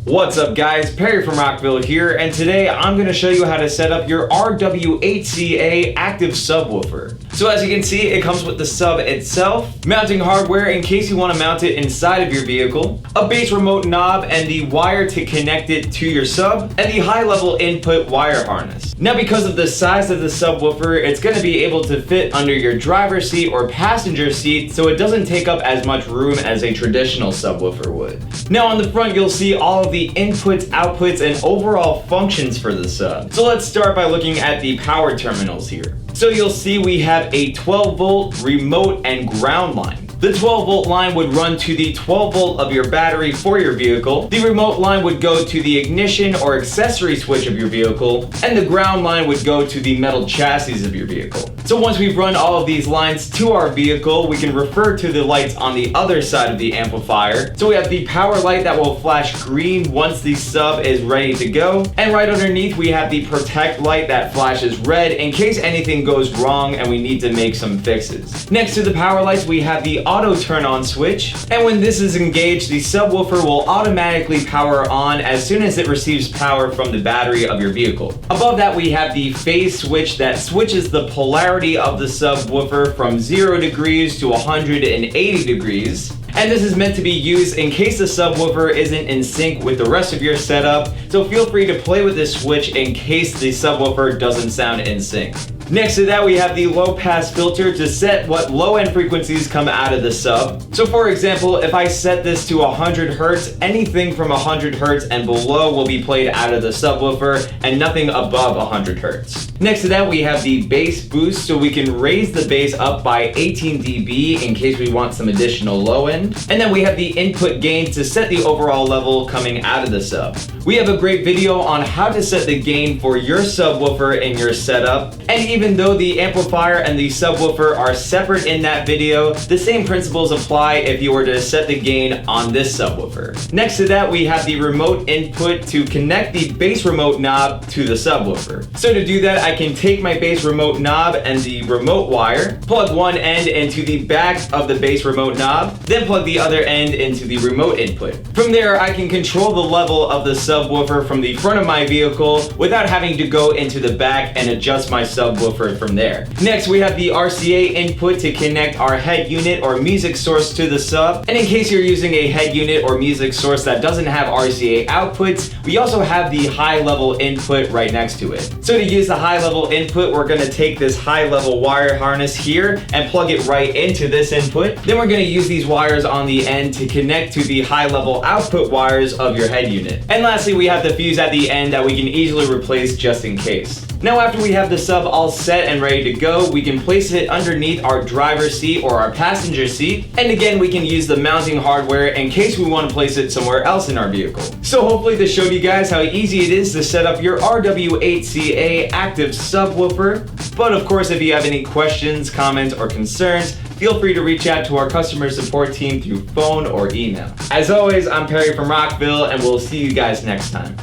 What's up guys, Perry from Rockville here, and today I'm going to show you how to set up your RW8CA active subwoofer. So as you can see, it comes with the sub itself, mounting hardware in case you want to mount it inside of your vehicle, a bass remote knob and the wire to connect it to your sub, and the high level input wire harness. Now because of the size of the subwoofer, it's going to be able to fit under your driver's seat or passenger seat, so it doesn't take up as much room as a traditional subwoofer would. Now on the front you'll see all of the inputs, outputs, and overall functions for the sub. So let's start by looking at the power terminals here. So you'll see we have a 12 volt remote and ground line. The 12 volt line would run to the 12 volt of your battery for your vehicle. The remote line would go to the ignition or accessory switch of your vehicle, and the ground line would go to the metal chassis of your vehicle. So once we've run all of these lines to our vehicle, we can refer to the lights on the other side of the amplifier. So we have the power light that will flash green once the sub is ready to go, and right underneath we have the protect light that flashes red in case anything goes wrong and we need to make some fixes. Next to the power lights we have the auto turn on switch, and when this is engaged, the subwoofer will automatically power on as soon as it receives power from the battery of your vehicle. Above that we have the phase switch that switches the polarity of the subwoofer from 0 degrees to 180 degrees. And this is meant to be used in case the subwoofer isn't in sync with the rest of your setup, so feel free to play with this switch in case the subwoofer doesn't sound in sync. Next to that we have the low pass filter to set what low end frequencies come out of the sub. So for example, if I set this to 100 Hz, anything from 100 Hz and below will be played out of the subwoofer and nothing above 100 Hz. Next to that we have the bass boost, so we can raise the bass up by 18 dB in case we want some additional low end. And then we have the input gain to set the overall level coming out of the sub. We have a great video on how to set the gain for your subwoofer in your setup, and even though the amplifier and the subwoofer are separate in that video, the same principles apply if you were to set the gain on this subwoofer. Next to that we have the remote input to connect the bass remote knob to the subwoofer. So to do that I can take my bass remote knob and the remote wire, plug one end into the back of the bass remote knob, then plug the other end into the remote input. From there I can control the level of the subwoofer from the front of my vehicle without having to go into the back and adjust my subwoofer from there. Next we have the RCA input to connect our head unit or music source to the sub, and in case you're using a head unit or music source that doesn't have RCA outputs, we also have the high level input right next to it. So to use the high level input, we're going to take this high level wire harness here and plug it right into this input. Then we're going to use these wires on the end to connect to the high level output wires of your head unit. And lastly we have the fuse at the end that we can easily replace just in case. Now after we have the sub all set and ready to go, we can place it underneath our driver's seat or our passenger seat, and again we can use the mounting hardware in case we want to place it somewhere else in our vehicle. So hopefully this showed you guys how easy it is to set up your RW8CA active subwoofer, but of course if you have any questions, comments, or concerns, feel free to reach out to our customer support team through phone or email. As always, I'm Perry from Rockville, and we'll see you guys next time.